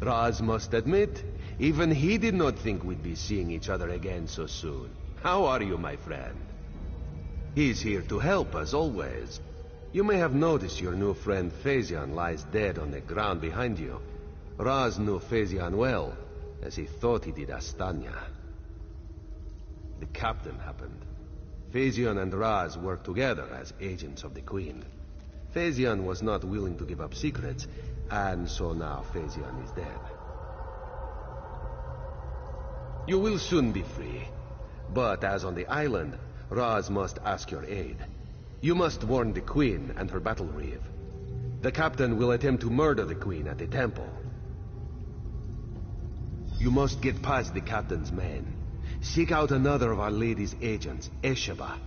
Raz must admit, even he did not think we'd be seeing each other again so soon. How are you, my friend? He's here to help, as always. You may have noticed your new friend Phasion lies dead on the ground behind you. Raz knew Phasion well, as he thought he did Astanya. The captain happened. Phasion and Raz worked together as agents of the Queen. Phasion was not willing to give up secrets, and so now Phasion is dead. You will soon be free. But as on the island, Raz must ask your aid. You must warn the Queen and her battle reeve. The captain will attempt to murder the Queen at the temple. You must get past the captain's men. Seek out another of Our Lady's agents, Esheba.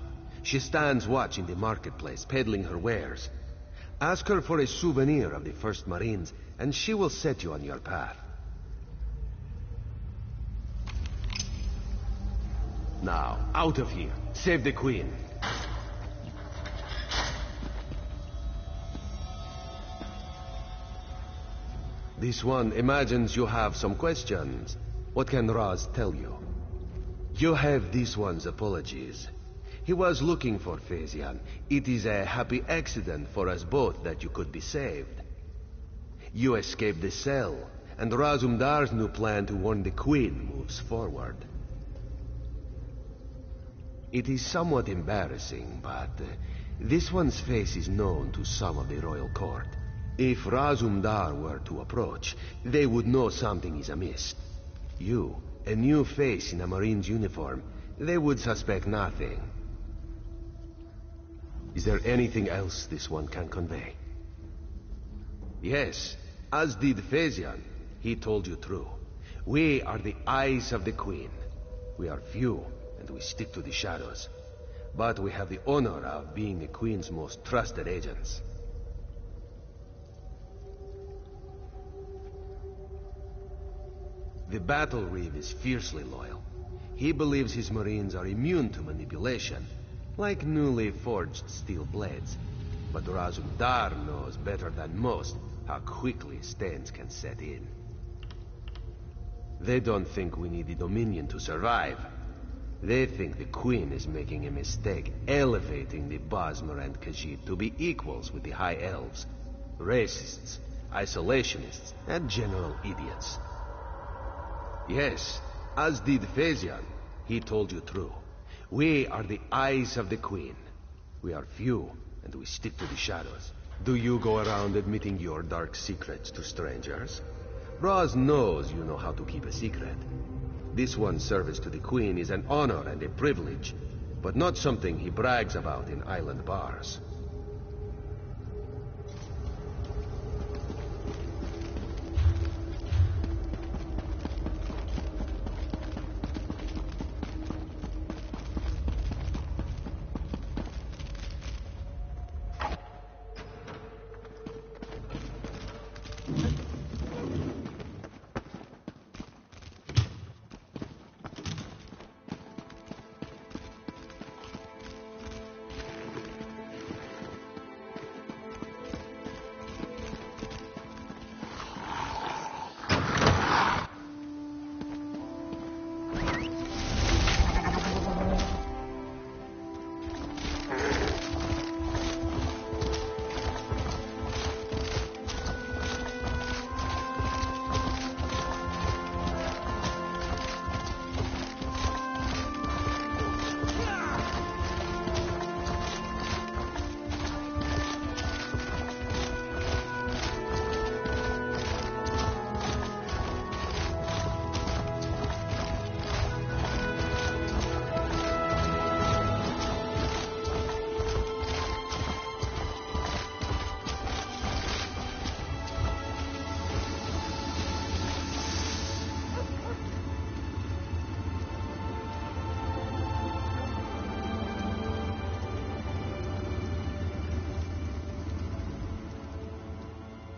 She stands watch in the marketplace, peddling her wares. Ask her for a souvenir of the First Marines, and she will set you on your path. Now, out of here. Save the Queen. This one imagines you have some questions. What can Raz tell you? You have this one's apologies. He was looking for Phasion. It is a happy accident for us both that you could be saved. You escaped the cell, and Razumdar's new plan to warn the Queen moves forward. It is somewhat embarrassing, but this one's face is known to some of the royal court. If Razumdar were to approach, they would know something is amiss. You, a new face in a Marine's uniform, they would suspect nothing. Is there anything else this one can convey? Yes, as did Phasion. He told you true. We are the eyes of the Queen. We are few, and we stick to the shadows. But we have the honor of being the Queen's most trusted agents. The Battle Reeve is fiercely loyal. He believes his Marines are immune to manipulation, like newly forged steel blades. But Razumdar knows better than most how quickly stains can set in. They don't think we need the Dominion to survive. They think the Queen is making a mistake, elevating the Bosmer and Khajiit to be equals with the High Elves. Racists, isolationists, and general idiots. Yes, as did Phasion. He told you true. We are the eyes of the Queen. We are few, and we stick to the shadows. Do you go around admitting your dark secrets to strangers? Raz knows you know how to keep a secret. This one's service to the Queen is an honor and a privilege, but not something he brags about in island bars.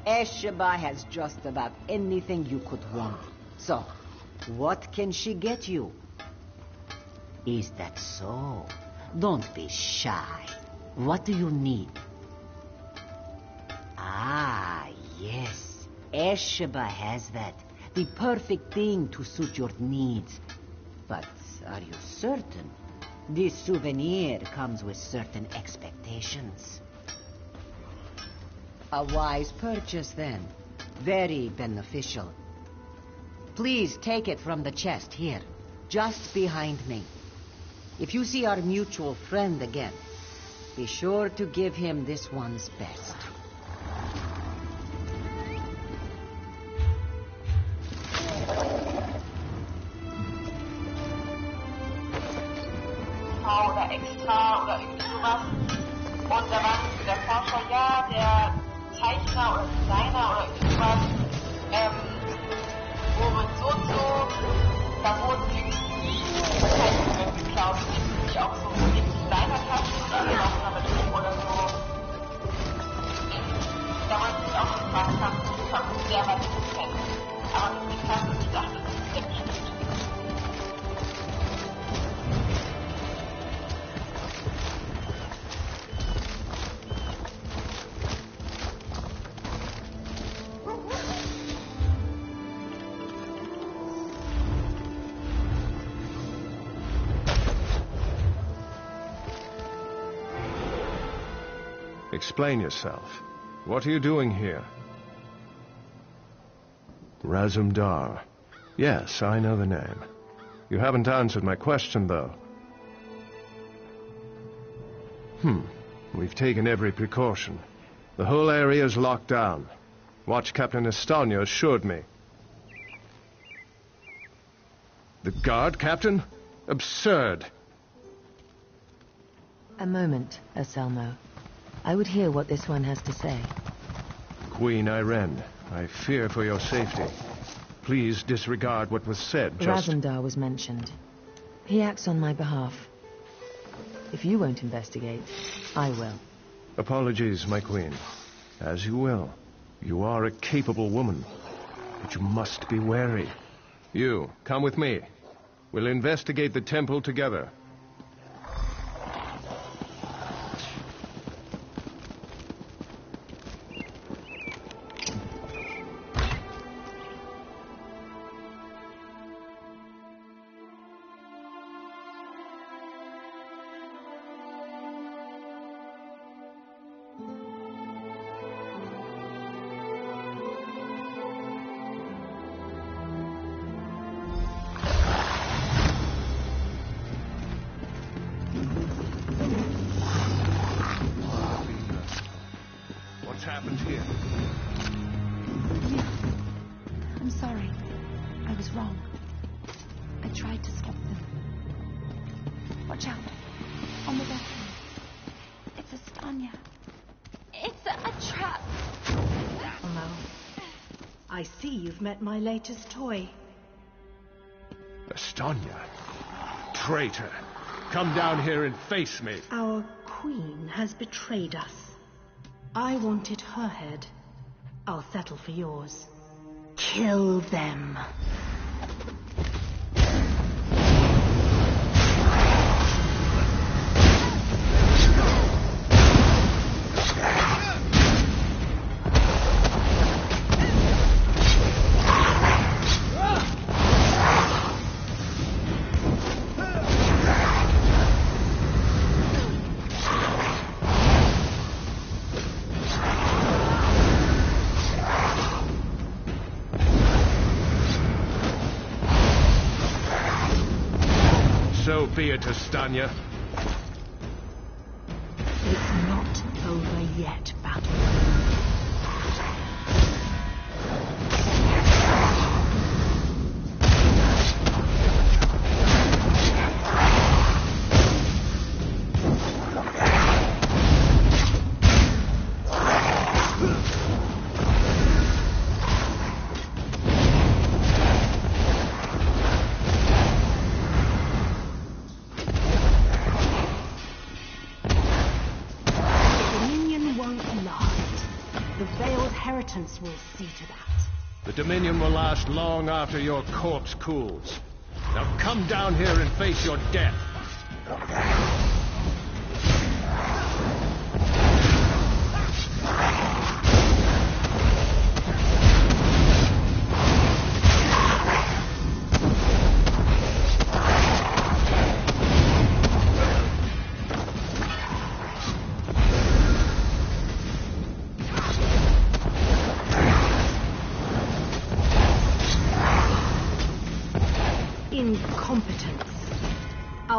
Esheba has just about anything you could want. So, what can she get you? Is that so? Don't be shy. What do you need? Ah, yes. Esheba has that. The perfect thing to suit your needs. But are you certain? This souvenir comes with certain expectations. A wise purchase, then. Very beneficial. Please take it from the chest here, just behind me. If you see our mutual friend again, be sure to give him this one's best. Oder extra oder irgendwie sowas. Und da war der Forscher, ja, der Zeichner oder Designer oder irgendwie sowas, wurde so und so, da wurden irgendwie Zeichnungen geklaut. Die auch so in Designertaschen und alle auch damit rum oder so. Da wollte ich auch gefragt haben, von der was ich kenne. Aber das ist krass, dass ich dachte, das ist ziemlich gut. Explain yourself. What are you doing here? Razumdar. Yes, I know the name. You haven't answered my question, though. We've taken every precaution. The whole area is locked down. Watch Captain Estonia assured me. The guard, Captain? Absurd. A moment, Anselmo. I would hear what this one has to say. Queen Irene, I fear for your safety. Please disregard what was said, Razumdar was mentioned. He acts on my behalf. If you won't investigate, I will. Apologies, my queen. As you will. You are a capable woman. But you must be wary. You, come with me. We'll investigate the temple together. Happened here? I'm sorry. I was wrong. I tried to stop them. Watch out. On the left hand. It's Estonia. It's a trap. Hello. I see you've met my latest toy. Estonia? Traitor! Come down here and face me! Our queen has betrayed us. I wanted her head. I'll settle for yours. Kill them. So be it, Estonia. It's not over yet, battle. Will see to that. The Dominion will last long after your corpse cools. Now come down here and face your death.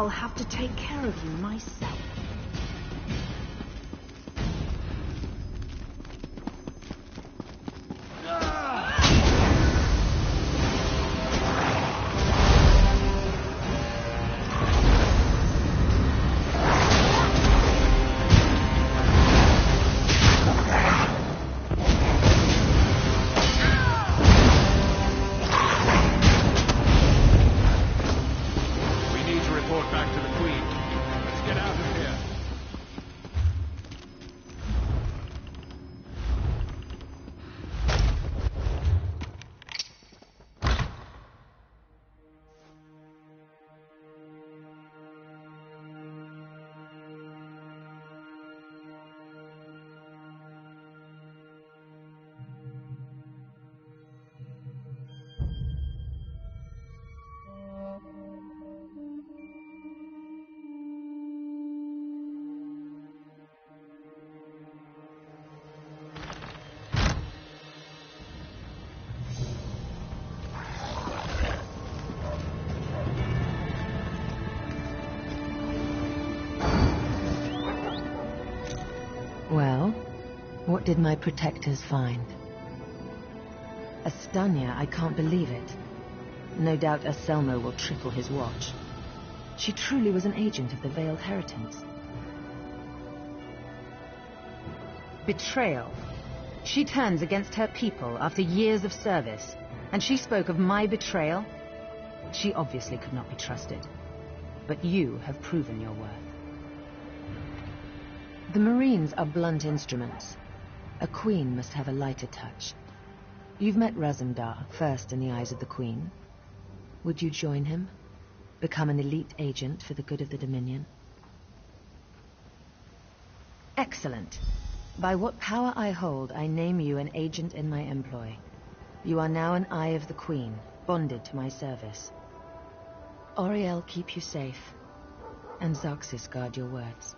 I'll have to take care of you myself. Well, what did my protectors find? Astanya, I can't believe it. No doubt Anselmo will triple his watch. She truly was an agent of the Veiled Heritance. Betrayal. She turns against her people after years of service, and she spoke of my betrayal? She obviously could not be trusted. But you have proven your worth. The Marines are blunt instruments. A queen must have a lighter touch. You've met Razumdar, first in the eyes of the Queen. Would you join him? Become an elite agent for the good of the Dominion? Excellent. By what power I hold, I name you an agent in my employ. You are now an Eye of the Queen, bonded to my service. Oriel keep you safe, and Xerxes guard your words.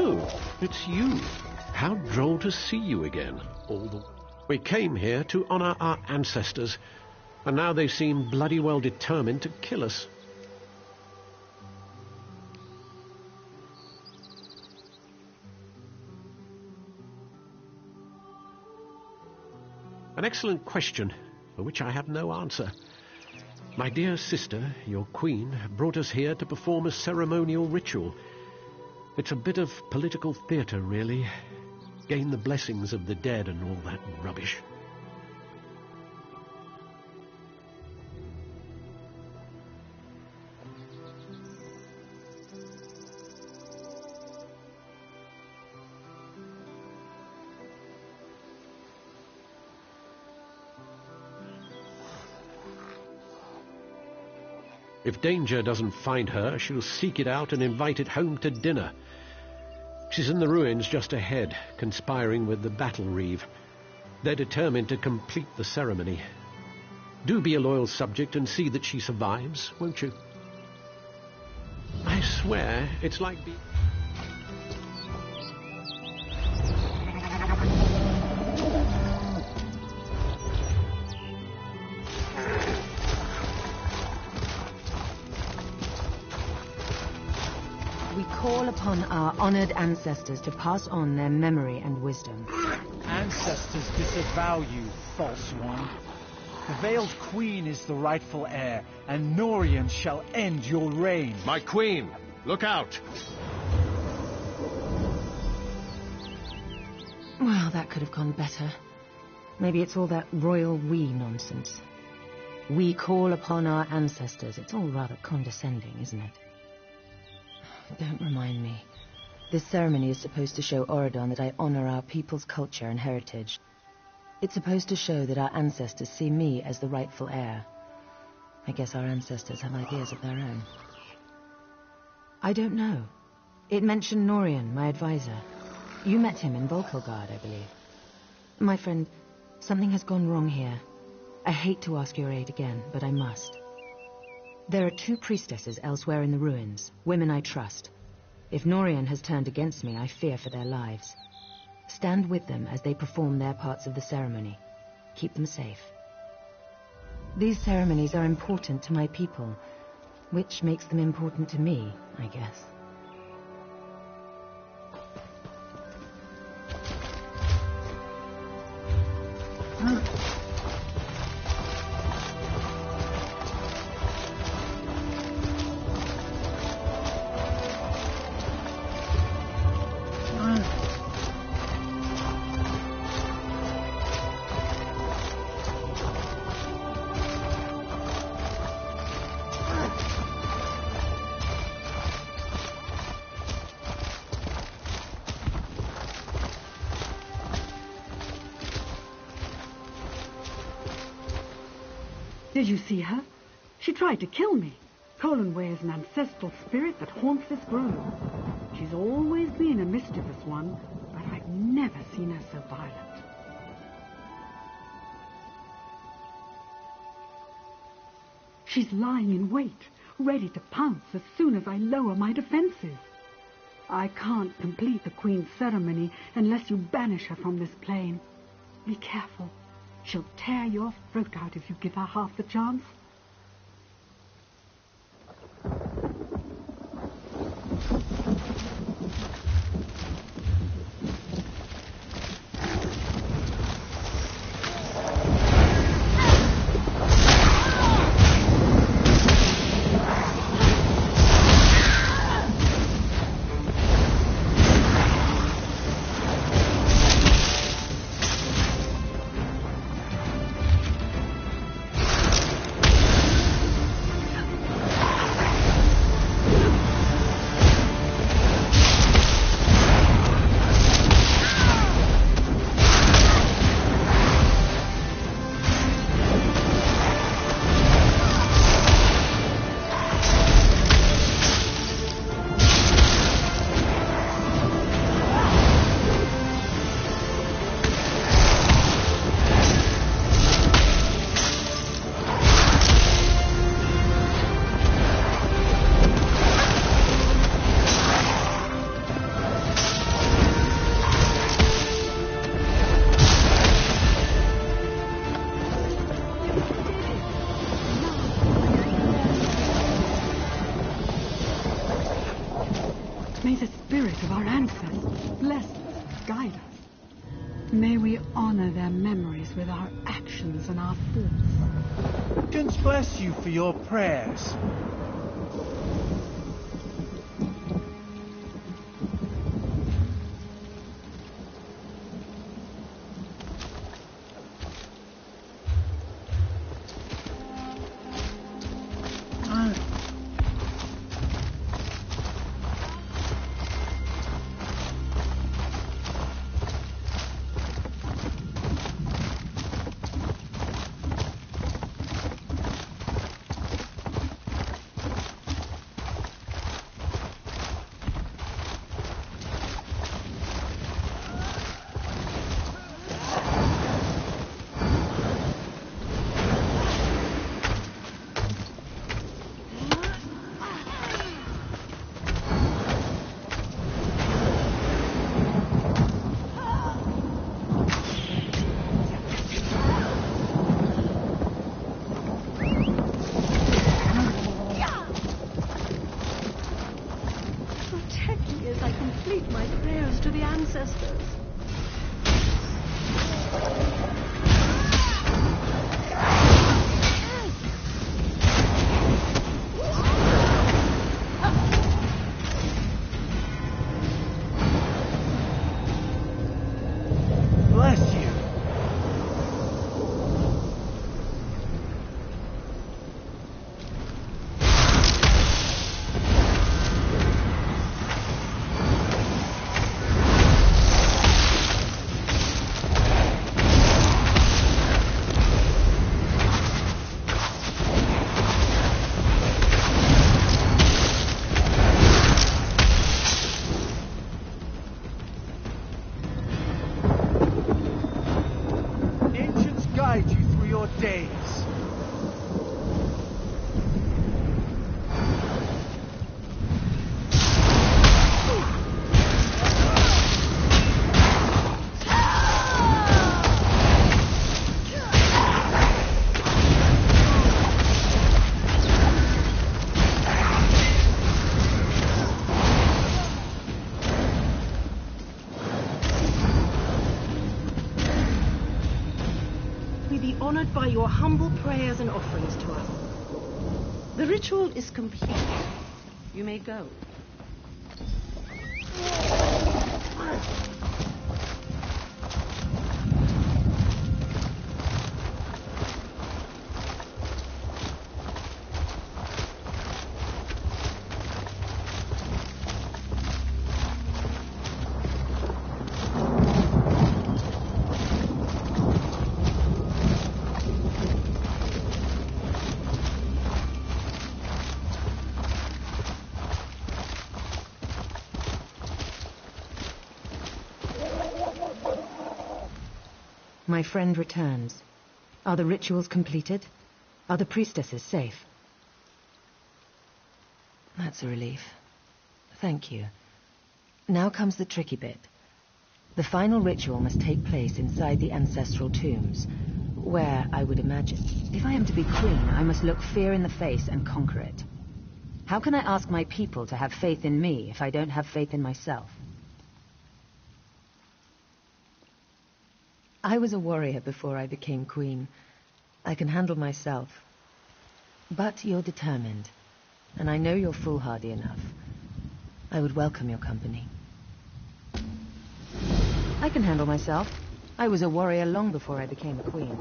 Oh, it's you. How droll to see you again. We came here to honor our ancestors, and now they seem bloody well determined to kill us. An excellent question, for which I have no answer. My dear sister, your queen, brought us here to perform a ceremonial ritual. It's a bit of political theatre, really. Gain the blessings of the dead and all that rubbish. If danger doesn't find her, she'll seek it out and invite it home to dinner. She's in the ruins just ahead, conspiring with the battle reeve. They're determined to complete the ceremony. Do be a loyal subject and see that she survives, won't you? I swear, it's like being... Call upon our honored ancestors to pass on their memory and wisdom. Ancestors disavow you, false one. The veiled queen is the rightful heir, and Norian shall end your reign. My queen, look out! Well, that could have gone better. Maybe it's all that royal we nonsense. We call upon our ancestors. It's all rather condescending, isn't it? Don't remind me. This ceremony is supposed to show Auridon that I honor our people's culture and heritage. It's supposed to show that our ancestors see me as the rightful heir. I guess our ancestors have ideas of their own. I don't know. It mentioned Norian, my advisor. You met him in Volkelgard, I believe. My friend, something has gone wrong here. I hate to ask your aid again, but I must. There are 2 priestesses elsewhere in the ruins, women I trust. If Norian has turned against me, I fear for their lives. Stand with them as they perform their parts of the ceremony. Keep them safe. These ceremonies are important to my people, which makes them important to me, I guess. Did you see her? She tried to kill me. Colanway is an ancestral spirit that haunts this grove. She's always been a mischievous one, but I've never seen her so violent. She's lying in wait, ready to pounce as soon as I lower my defenses. I can't complete the Queen's ceremony unless you banish her from this plane. Be careful. She'll tear your throat out if you give her half the chance. May the spirit of our ancestors bless us and guide us. May we honor their memories with our actions and our thoughts. Agents bless you for your prayers. Honored by your humble prayers and offerings to us. The ritual is complete. You may go. My friend returns. Are the rituals completed? Are the priestesses safe? That's a relief. Thank you. Now comes the tricky bit. The final ritual must take place inside the ancestral tombs, where, I would imagine, if I am to be queen, I must look fear in the face and conquer it. How can I ask my people to have faith in me if I don't have faith in myself? I was a warrior before I became queen. I can handle myself. But you're determined, and I know you're foolhardy enough. I would welcome your company. I can handle myself. I was a warrior long before I became a queen.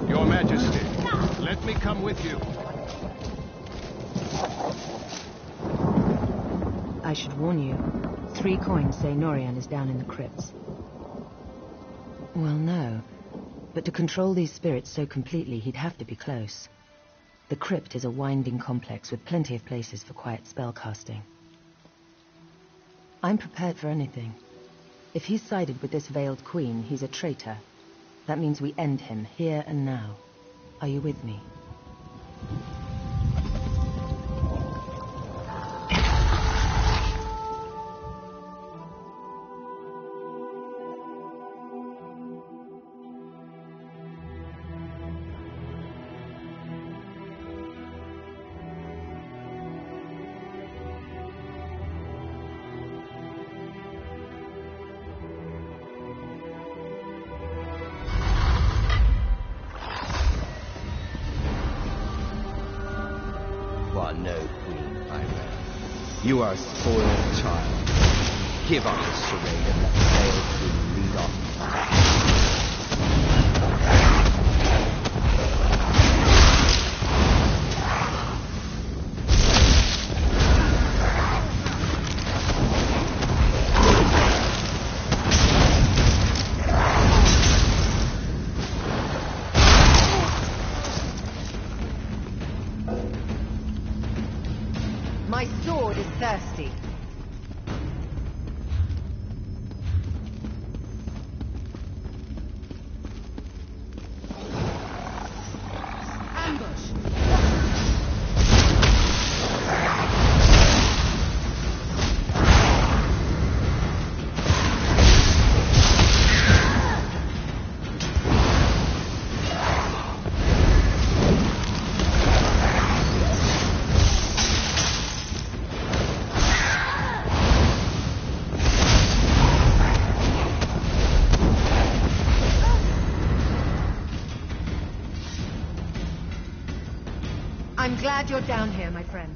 Your Majesty, let me come with you. I should warn you. 3 coins say Norian is down in the crypts. Well, no. But to control these spirits so completely, he'd have to be close. The crypt is a winding complex with plenty of places for quiet spellcasting. I'm prepared for anything. If he's sided with this veiled queen, he's a traitor. That means we end him here and now. Are you with me? No, Queen Iran. You are a spoiled child. Give up this charade and let the Veiled Queen lead off. My sword is thirsty. I'm glad you're down here, my friend.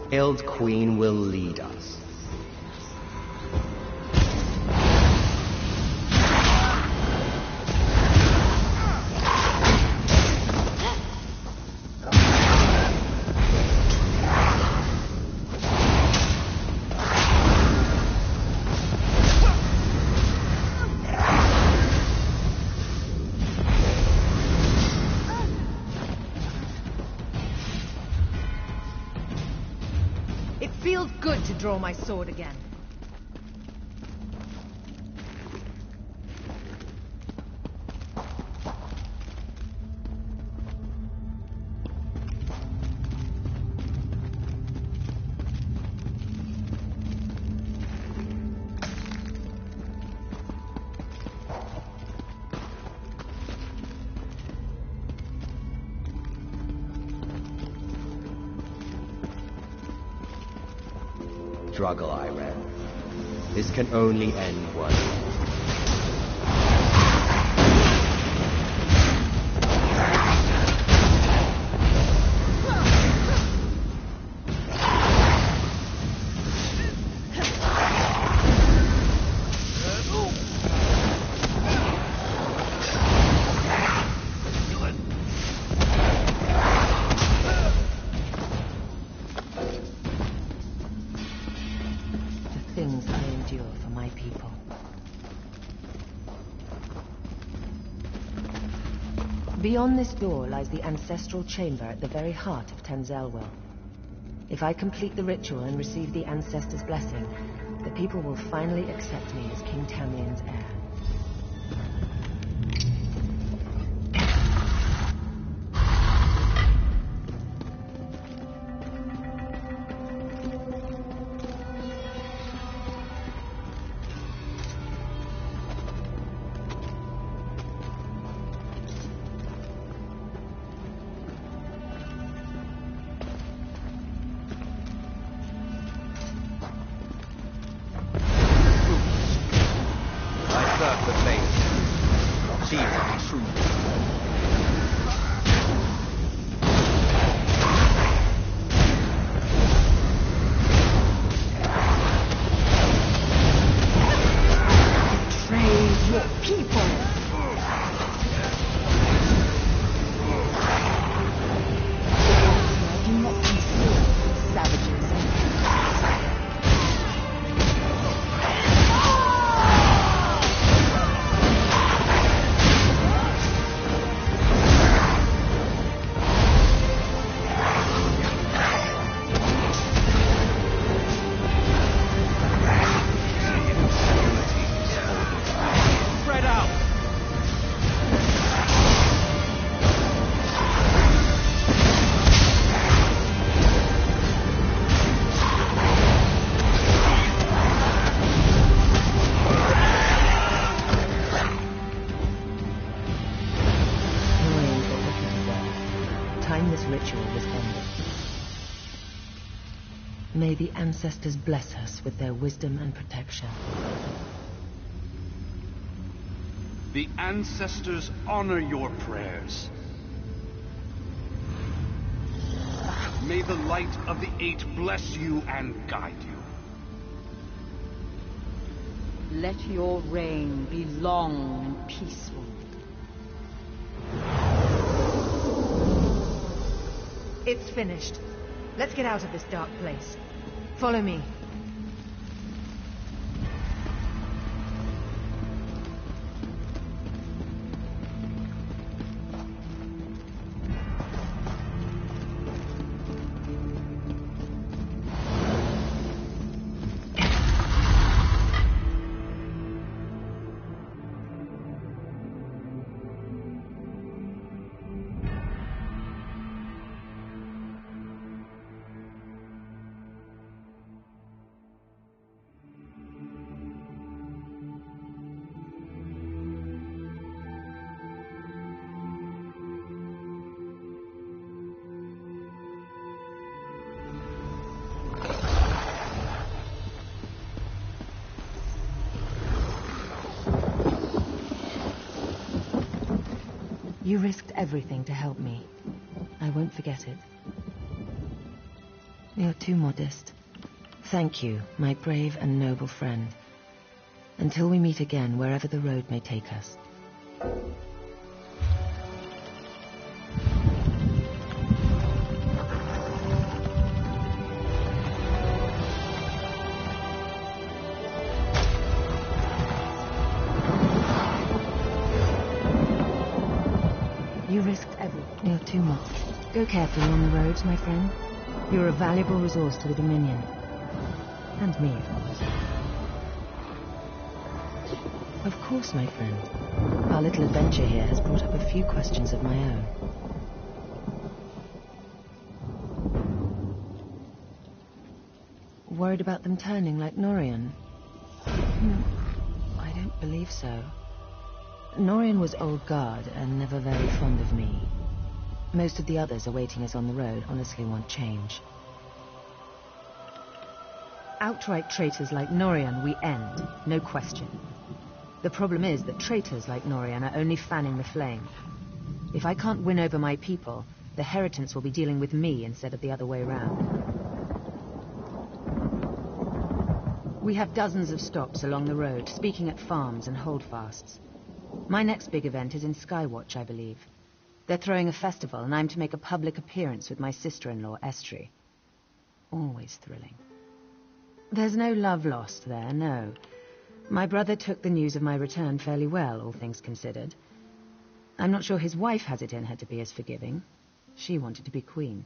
Veiled Queen will lead us. It feels good to draw my sword again. Struggle, Iran. This can only end one. Things I endure for my people. Beyond this door lies the ancestral chamber at the very heart of Tenzelwell. If I complete the ritual and receive the ancestors' blessing, the people will finally accept me as King Tamien's heir. May the ancestors bless us with their wisdom and protection. The ancestors honor your prayers. May the light of the Eight bless you and guide you. Let your reign be long and peaceful. It's finished. Let's get out of this dark place. Follow me. You risked everything to help me. I won't forget it. You're too modest. Thank you, my brave and noble friend. Until we meet again, wherever the road may take us. You risked everything. You're too much. Go carefully on the roads, my friend. You're a valuable resource to the Dominion. And me, of course. Of course, my friend. Our little adventure here has brought up a few questions of my own. Worried about them turning like Norian? I don't believe so. Norian was old guard and never very fond of me. Most of the others awaiting us on the road honestly want change. Outright traitors like Norian we end, no question. The problem is that traitors like Norian are only fanning the flame. If I can't win over my people, the Heritants will be dealing with me instead of the other way around. We have dozens of stops along the road, speaking at farms and holdfasts. My next big event is in Skywatch, I believe. They're throwing a festival, and I'm to make a public appearance with my sister-in-law, Estri. Always thrilling. There's no love lost there, no. My brother took the news of my return fairly well, all things considered. I'm not sure his wife has it in her to be as forgiving. She wanted to be queen.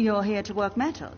You're here to work metal?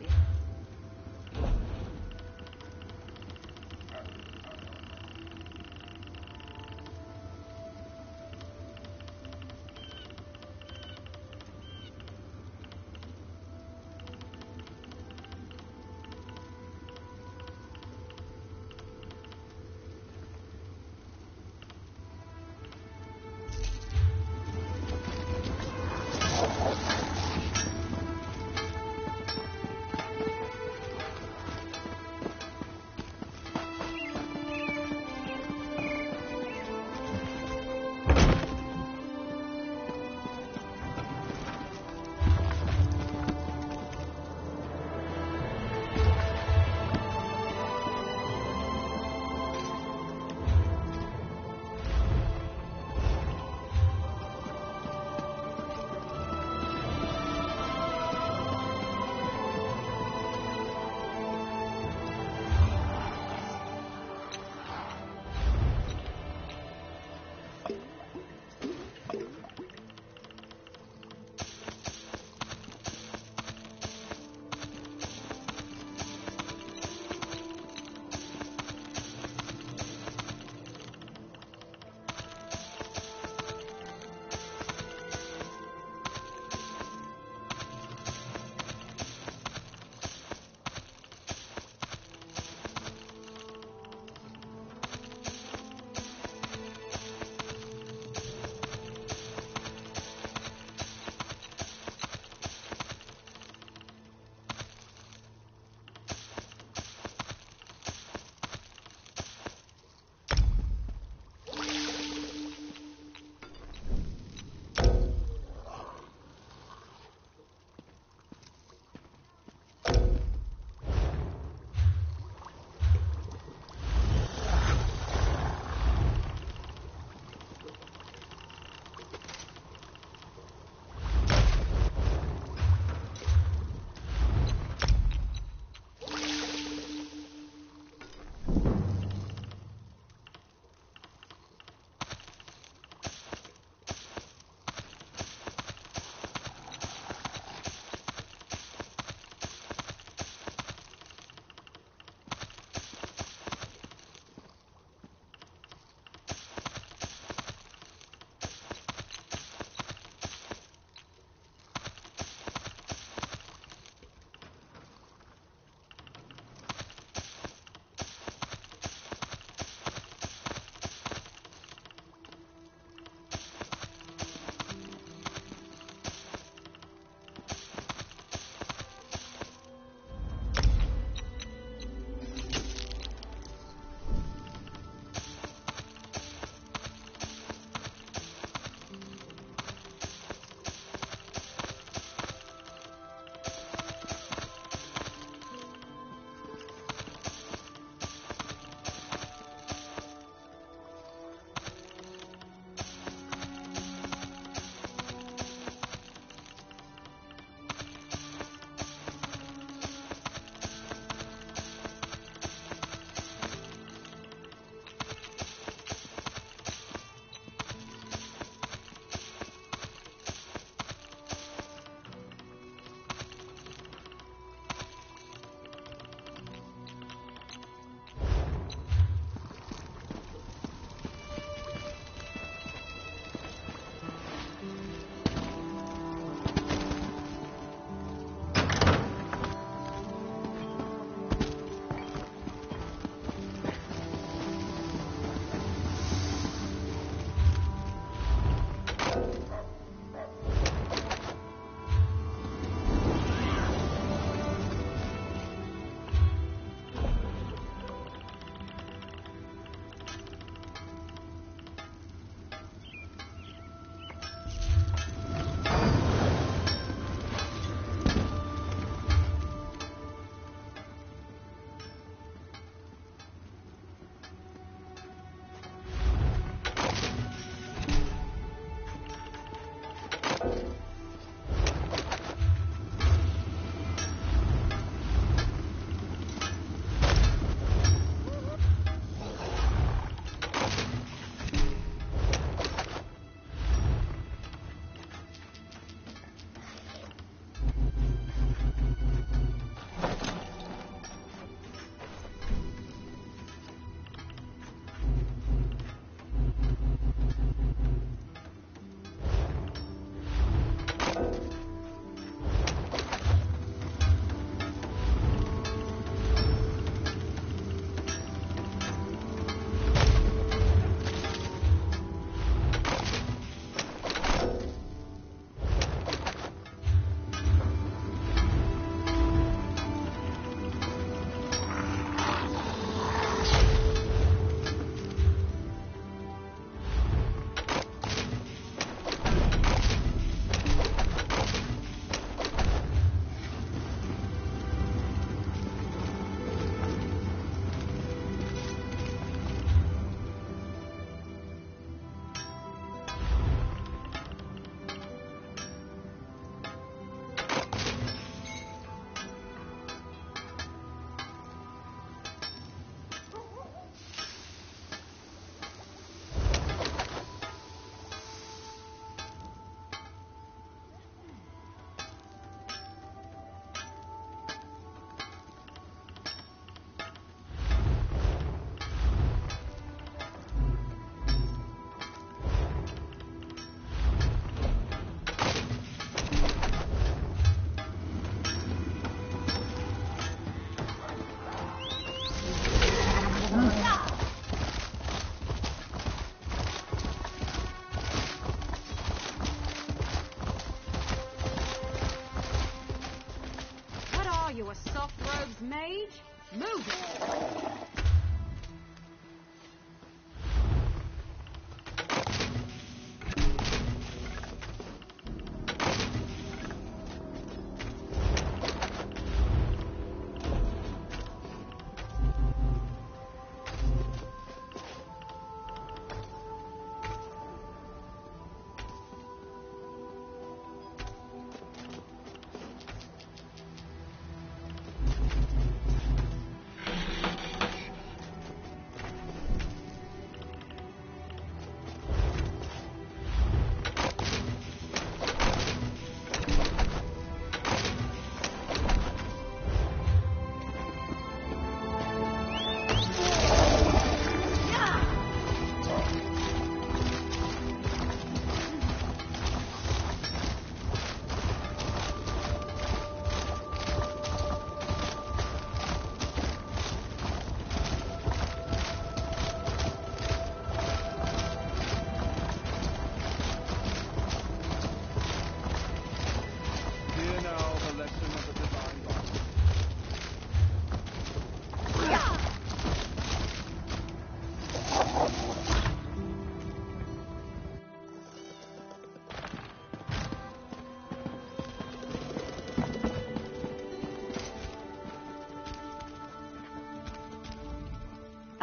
Move!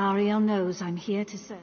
Ariel knows I'm here to serve.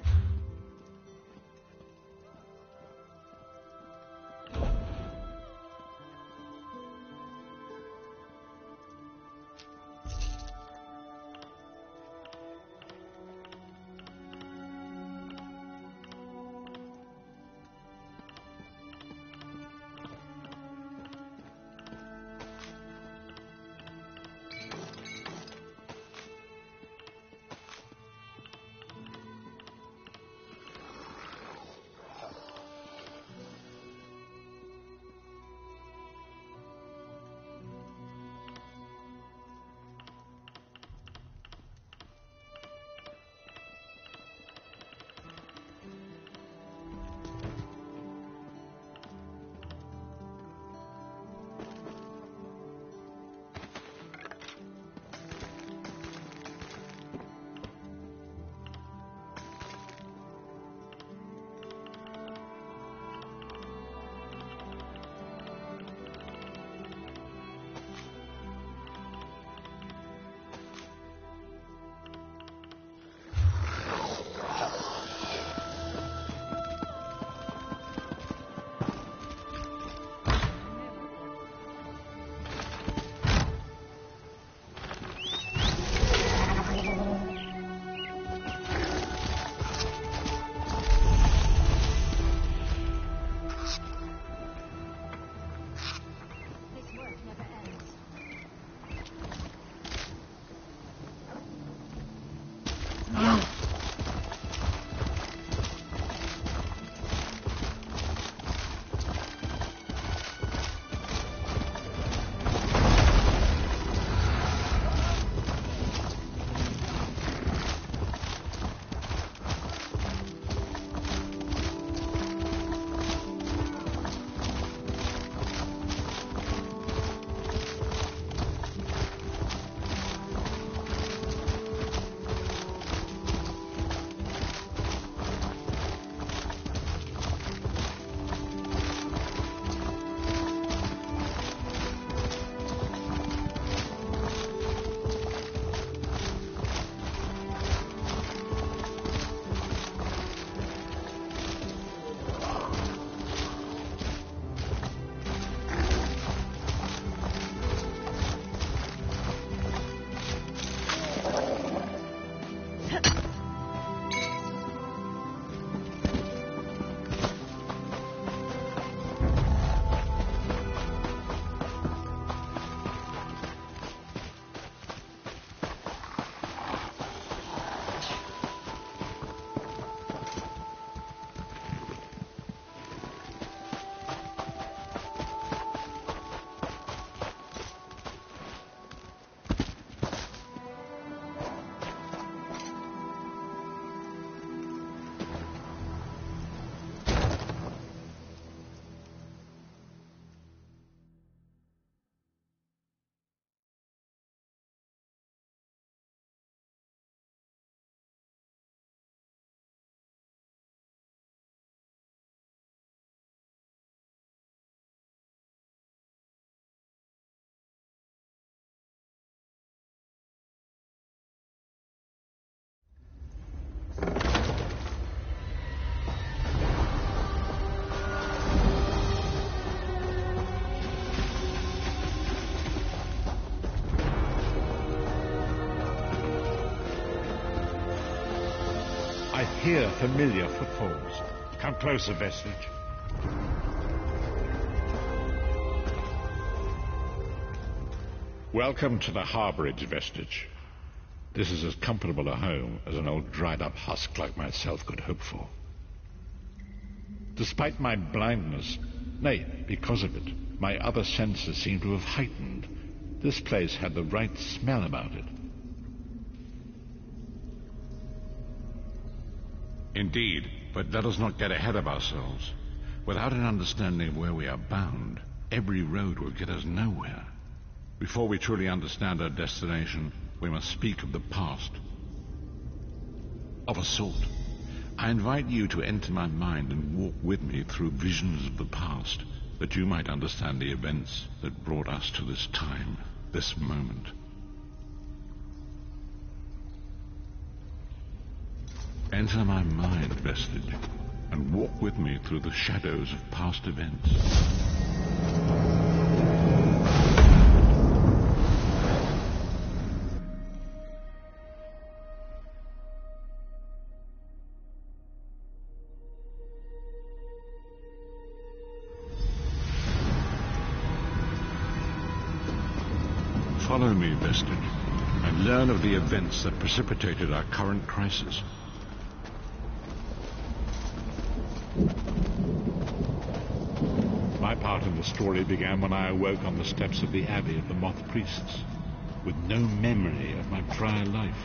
I hear familiar footfalls. Come closer, Vestige. Welcome to the harbourage, Vestige. This is as comfortable a home as an old dried-up husk like myself could hope for. Despite my blindness, nay, because of it, my other senses seem to have heightened. This place had the right smell about it. Indeed, but let us not get ahead of ourselves. Without an understanding of where we are bound, every road will get us nowhere. Before we truly understand our destination, we must speak of the past. Of a sort. I invite you to enter my mind and walk with me through visions of the past, that you might understand the events that brought us to this time, this moment. Enter my mind, Vestige, and walk with me through the shadows of past events. Follow me, Vestige, and learn of the events that precipitated our current crisis. My part in the story began when I awoke on the steps of the Abbey of the Moth Priests, with no memory of my prior life.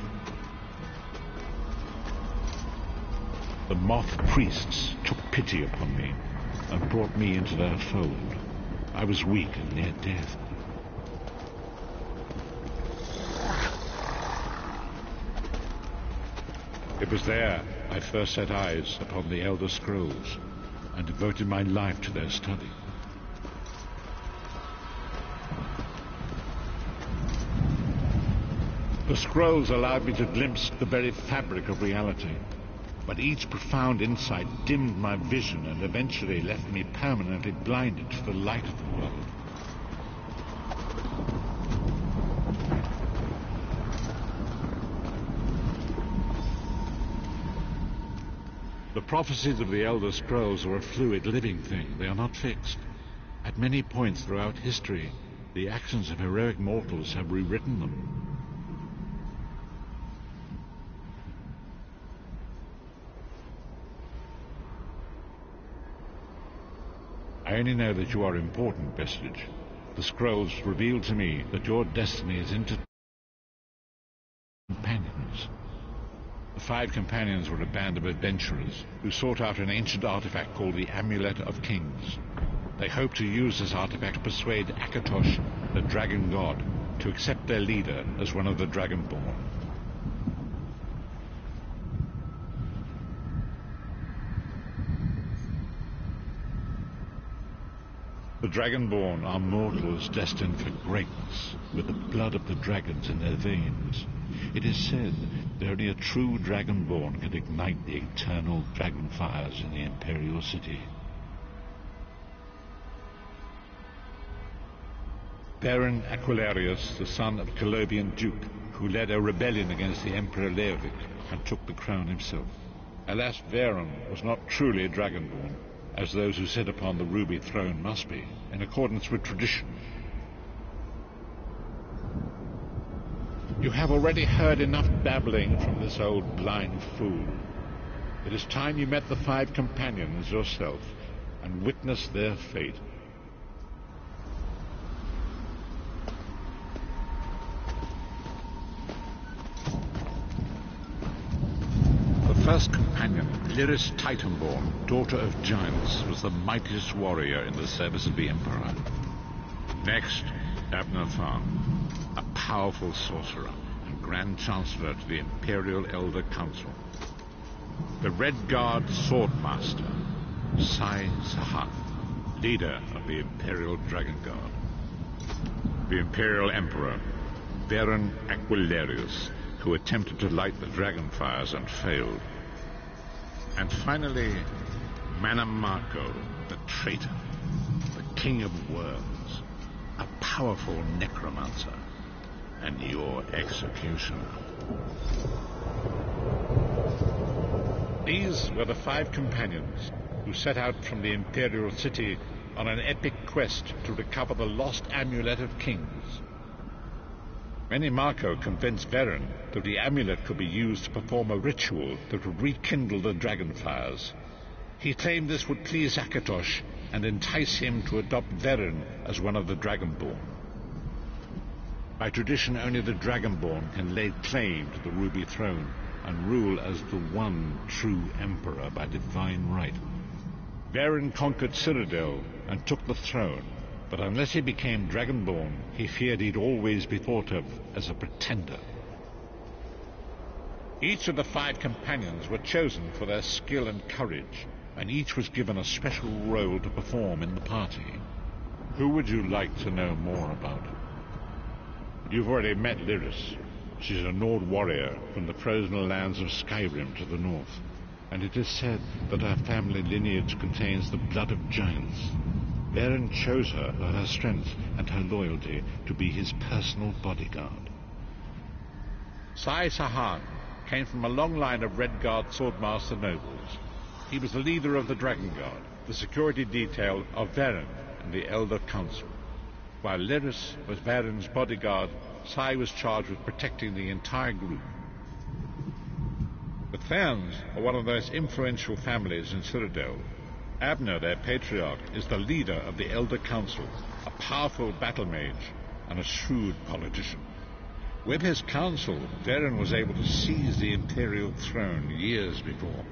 The Moth Priests took pity upon me and brought me into their fold. I was weak and near death. It was there I first set eyes upon the Elder Scrolls and devoted my life to their study. The scrolls allowed me to glimpse the very fabric of reality, but each profound insight dimmed my vision and eventually left me permanently blinded to the light of the world. The prophecies of the Elder Scrolls are a fluid, living thing. They are not fixed. At many points throughout history, the actions of heroic mortals have rewritten them. I only know that you are important, Vestige. The scrolls reveal to me that your destiny is intertwined with companions. The 5 companions were a band of adventurers who sought out an ancient artifact called the Amulet of Kings. They hoped to use this artifact to persuade Akatosh, the dragon god, to accept their leader as one of the Dragonborn. The Dragonborn are mortals destined for greatness, with the blood of the dragons in their veins. It is said that only a true Dragonborn can ignite the eternal dragon fires in the Imperial City. Baron Aquilarius, the son of Colobian Duke, who led a rebellion against the Emperor Leovic and took the crown himself. Alas, Baron was not truly a Dragonborn, as those who sit upon the ruby throne must be, in accordance with tradition. You have already heard enough babbling from this old blind fool. It is time you met the 5 companions yourself and witnessed their fate. The first companion, Lyris Titanborn, daughter of giants, was the mightiest warrior in the service of the Emperor. Next, Abner Tharn, a powerful sorcerer and Grand Chancellor to the Imperial Elder Council. The Red Guard Swordmaster, Sai Sahan, leader of the Imperial Dragon Guard. The Imperial Emperor, Baron Aquilarius, who attempted to light the dragon fires and failed. And finally, Manamarco, the traitor, the king of worms, a powerful necromancer, and your executioner. These were the 5 companions who set out from the Imperial City on an epic quest to recover the lost Amulet of Kings. Menimarco convinced Varen that the amulet could be used to perform a ritual that would rekindle the dragonfires. He claimed this would please Akatosh and entice him to adopt Varen as one of the Dragonborn. By tradition, only the Dragonborn can lay claim to the Ruby Throne and rule as the one true Emperor by divine right. Varen conquered Cyrodiil and took the throne, but unless he became Dragonborn, he feared he'd always be thought of as a pretender. Each of the 5 companions were chosen for their skill and courage, and each was given a special role to perform in the party. Who would you like to know more about? You've already met Lyris. She's a Nord warrior from the frozen lands of Skyrim to the north, and it is said that her family lineage contains the blood of giants. Varen chose her for her strength and her loyalty to be his personal bodyguard. Sai Sahan came from a long line of Redguard swordmaster nobles. He was the leader of the Dragon Guard, the security detail of Varen and the Elder Council. While Lyris was Varen's bodyguard, Sai was charged with protecting the entire group. The Therns are one of the most influential families in Cyrodiil. Abner, their patriarch, is the leader of the Elder Council, a powerful battle mage and a shrewd politician. With his council, Varen was able to seize the Imperial throne years before.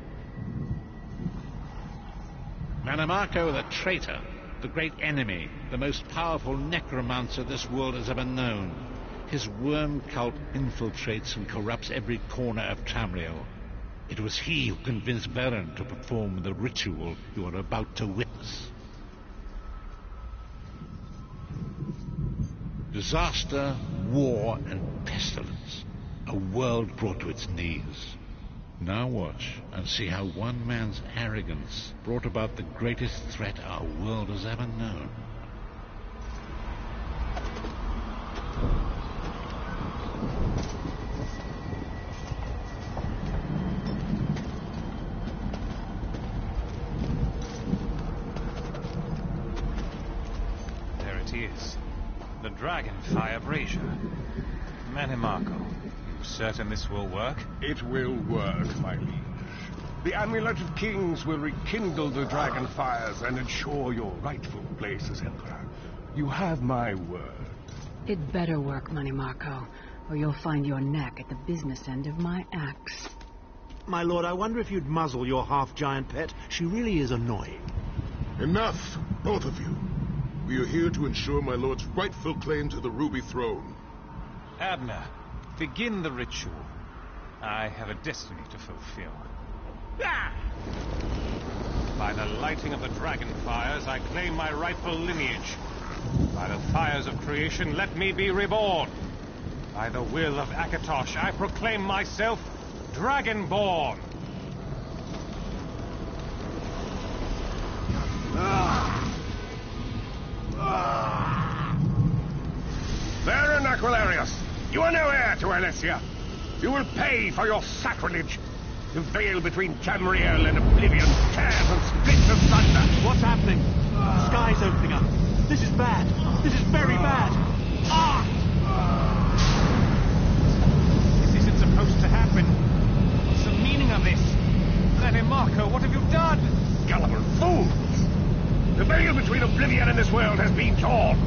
Menimarco the traitor, the great enemy, the most powerful necromancer this world has ever known. His worm cult infiltrates and corrupts every corner of Tamriel. It was he who convinced Varen to perform the ritual you are about to witness. Disaster, war, and pestilence. A world brought to its knees. Now watch and see how one man's arrogance brought about the greatest threat our world has ever known. There it is. The Dragonfire Brazier. Menimarco, you certain this will work? It will work, my liege. The Amulet of Kings will rekindle the dragon fires and ensure your rightful place as Emperor. You have my word. It better work, Menimarco, or you'll find your neck at the business end of my axe. My lord, I wonder if you'd muzzle your half-giant pet. She really is annoying. Enough, both of you. We are here to ensure my lord's rightful claim to the Ruby Throne. Abner, begin the ritual. I have a destiny to fulfill. Ah! By the lighting of the dragon fires, I claim my rightful lineage. By the fires of creation, let me be reborn. By the will of Akatosh, I proclaim myself Dragonborn. Varen Aquilarius, you are no heir to Alessia. You will pay for your sacrilege. The veil between Tamriel and Oblivion tears and splits asunder. What's happening? The sky's opening up. This is bad. This is very bad. This isn't supposed to happen. What's the meaning of this? Menimarco, what have you done? Gullible fools! The veil between Oblivion and this world has been torn.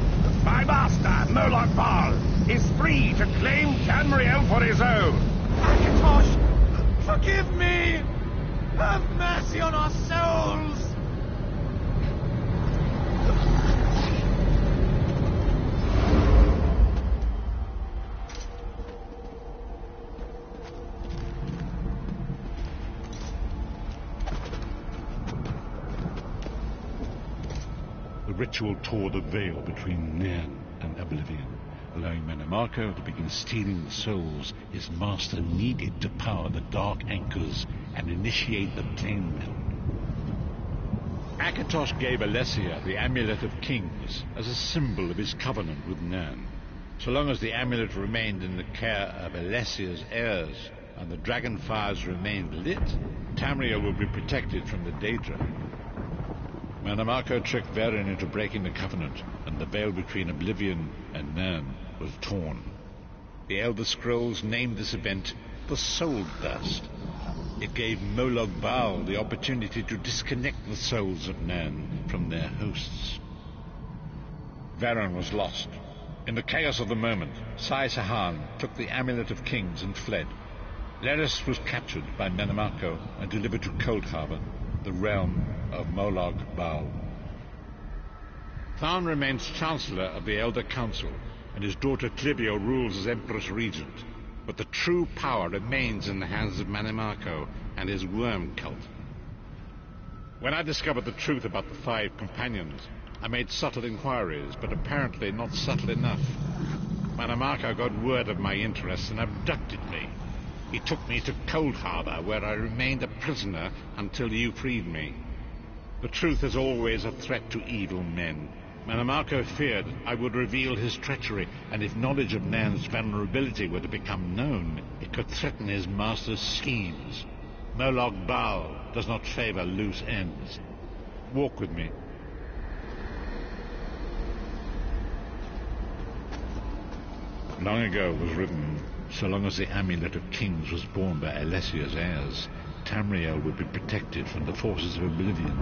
My master, Moloch Baal, is free to claim Tamriel for his own. Akatosh, forgive me! Have mercy on our souls! The ritual tore the veil between Nairn and Oblivion, allowing Menimarco to begin stealing the souls his master needed to power the dark anchors and initiate the plane meld. Akatosh gave Alessia the Amulet of Kings as a symbol of his covenant with Nairn. So long as the amulet remained in the care of Alessia's heirs, and the dragon fires remained lit, Tamriel would be protected from the Daedra. Manamako tricked Varen into breaking the covenant, and the veil between Oblivion and Nirn was torn. The Elder Scrolls named this event the Soul Burst. It gave Molag Bal the opportunity to disconnect the souls of Nirn from their hosts. Varen was lost. In the chaos of the moment, Sai Sahan took the Amulet of Kings and fled. Leris was captured by Manamako and delivered to Cold Harbor, the realm of Molag Bal. Tharn remains Chancellor of the Elder Council, and his daughter Clivio rules as Empress Regent. But the true power remains in the hands of Manamako and his worm cult. When I discovered the truth about the 5 companions, I made subtle inquiries, but apparently not subtle enough. Manamako got word of my interests and abducted me. He took me to Cold Harbor, where I remained a prisoner until you freed me. The truth is always a threat to evil men. Manamako feared I would reveal his treachery, and if knowledge of Nairn's vulnerability were to become known, it could threaten his master's schemes. Molag Bal does not favor loose ends. Walk with me. Long ago was written, so long as the Amulet of Kings was borne by Alessia's heirs, Tamriel would be protected from the forces of Oblivion.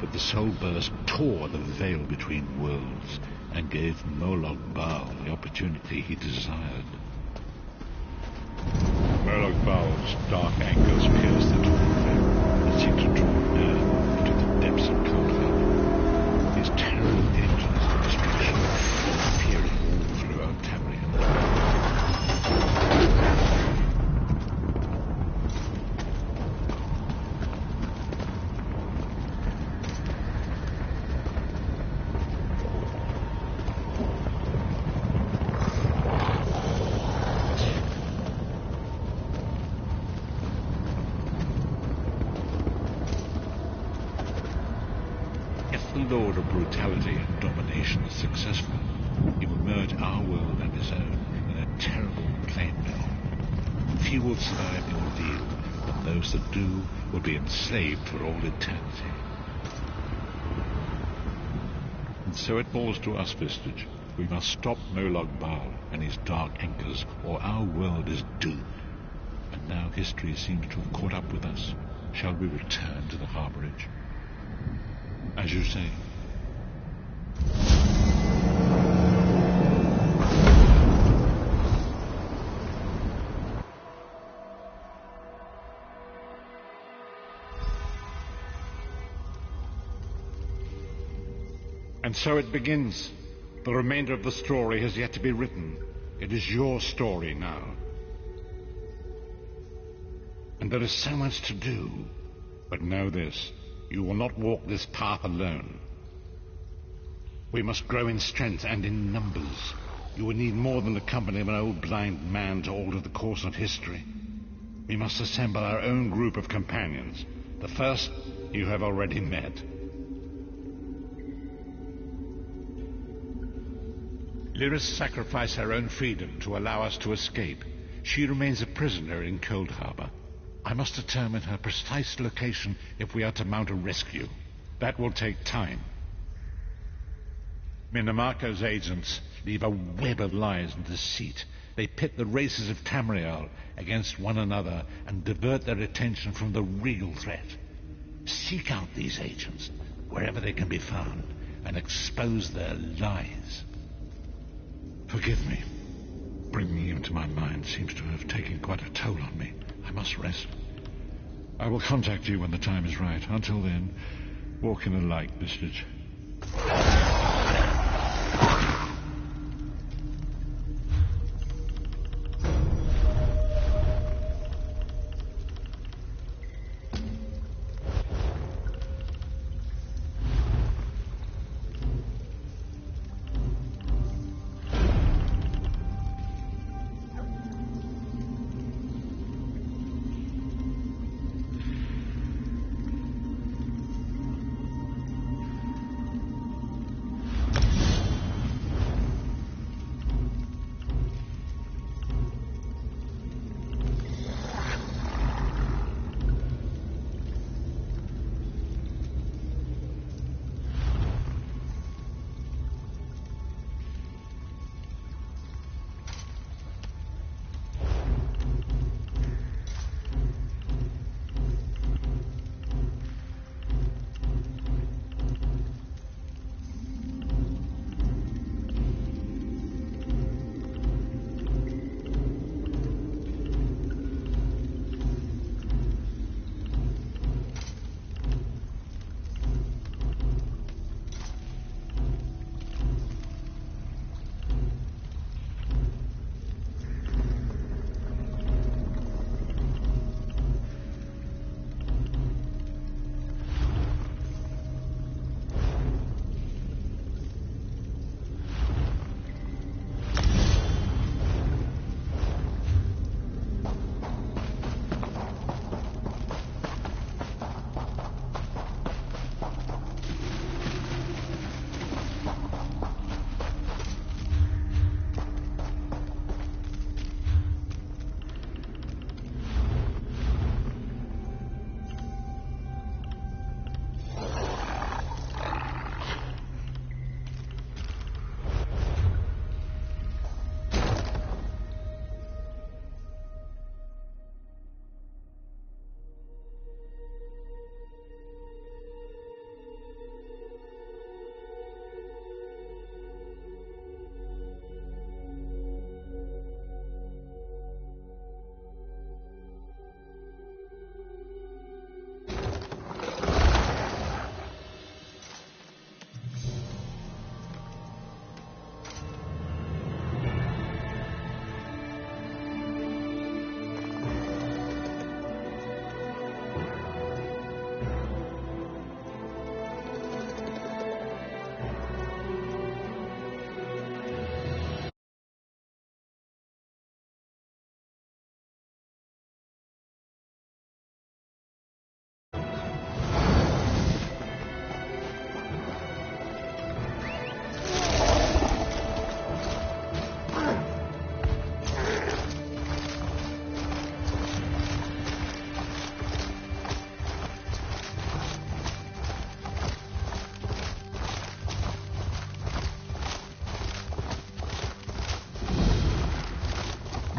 But the Soul Burst tore the veil between worlds and gave Molag Bal the opportunity he desired. Molag Bal's dark angles pierced the torn veil and seemed to draw Nirn into the depths of Cold Harbor. His terrible engines of destruction were appearing all throughout Tamriel. Lord of brutality and domination is successful, he will merge our world and his own in a terrible plain mill. Few will survive the ordeal, and those that do will be enslaved for all eternity. And so it falls to us, Vestige. We must stop Molag Bal and his dark anchors, or our world is doomed. And now history seems to have caught up with us. Shall we return to the harborage? As you say. And so it begins. The remainder of the story has yet to be written. It is your story now. And there is so much to do. But know this. You will not walk this path alone. We must grow in strength and in numbers. You will need more than the company of an old blind man to alter the course of history. We must assemble our own group of companions. The first you have already met. Lyris sacrificed her own freedom to allow us to escape. She remains a prisoner in Cold Harbor. I must determine her precise location if we are to mount a rescue. That will take time. Minamako's agents leave a web of lies and deceit. They pit the races of Tamriel against one another and divert their attention from the real threat. Seek out these agents, wherever they can be found, and expose their lies. Forgive me. Bringing you into my mind seems to have taken quite a toll on me. I must rest. I will contact you when the time is right. Until then, walk in the light, Vestige.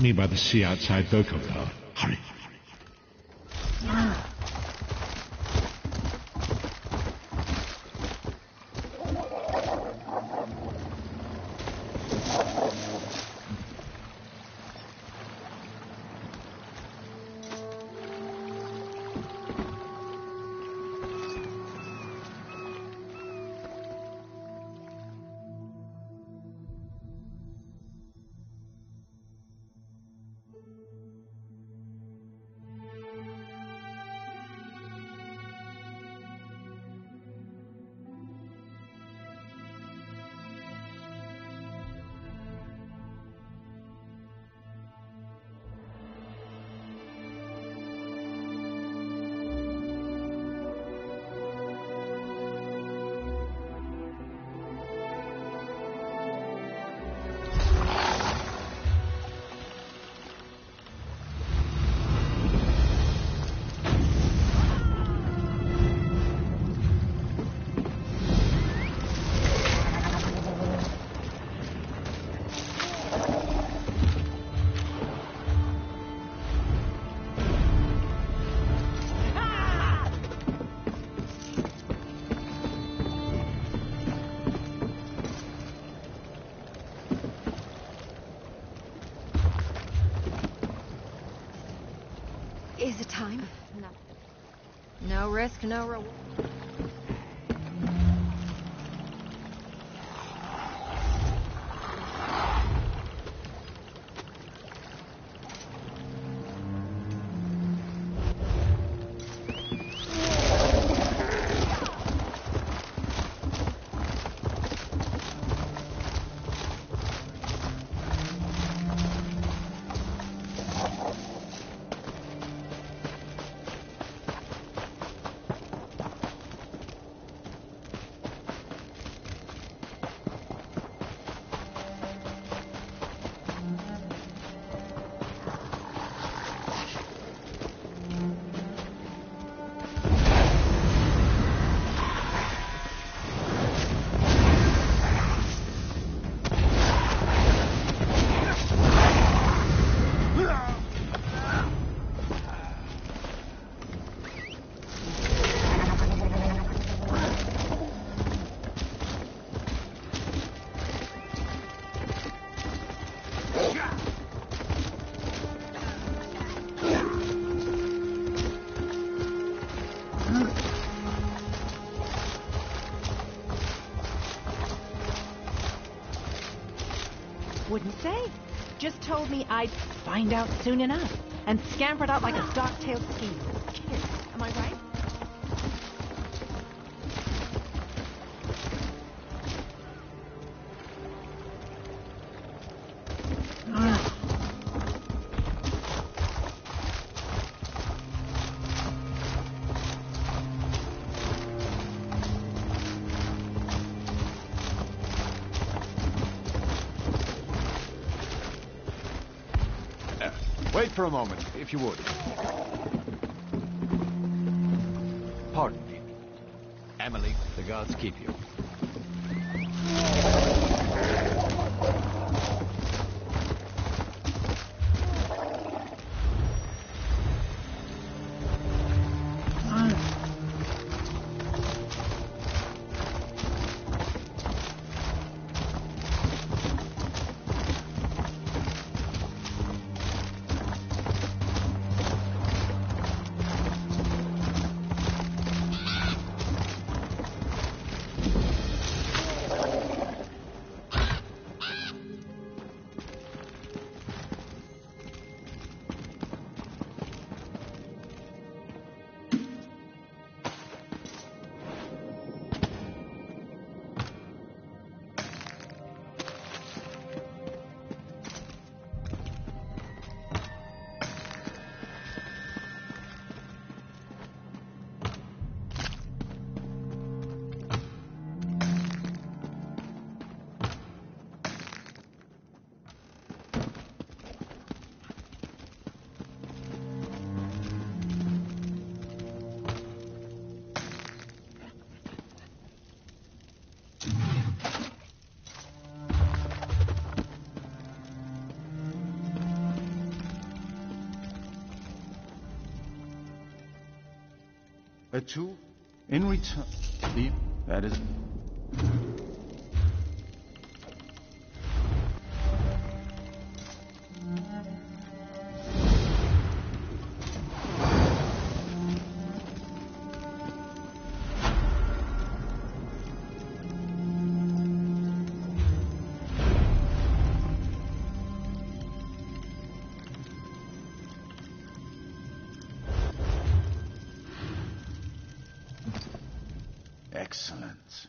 me by the sea outside Boko Tower. Hurry. Is it time? No. No risk, no reward. Wouldn't say. Just told me I'd find out soon enough. And scampered out like a dark-tailed skeezer. Kid, am I right? Wait for a moment, if you would. Pardon me. Emily, the gods keep you. A tool in return. That is... Excellent.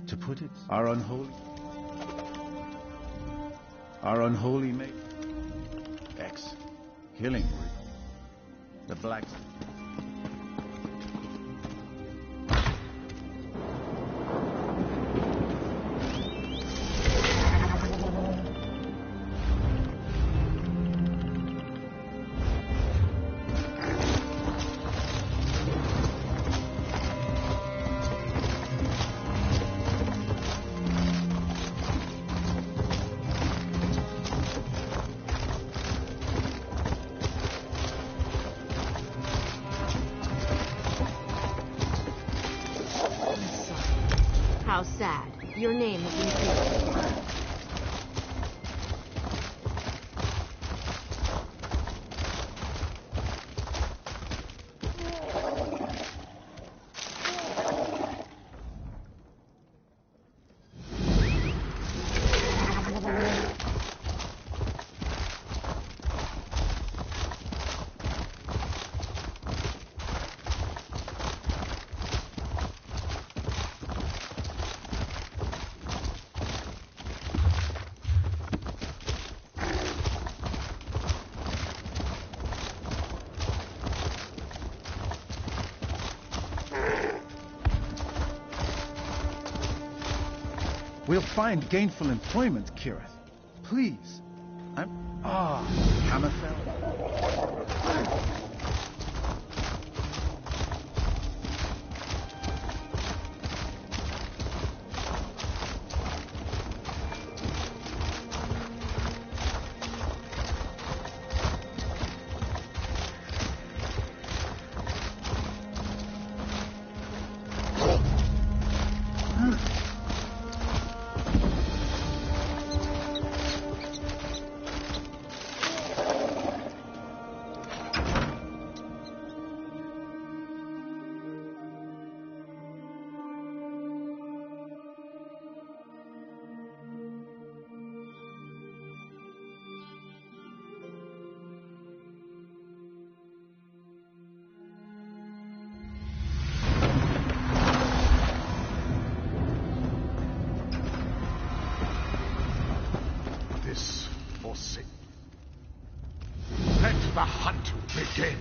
To put it, our unholy mate. X. Killing Reaper. The black. How sad. Your name has been cleared. We'll find gainful employment, Kirith. Please. Hammerfell. Let the hunt begin.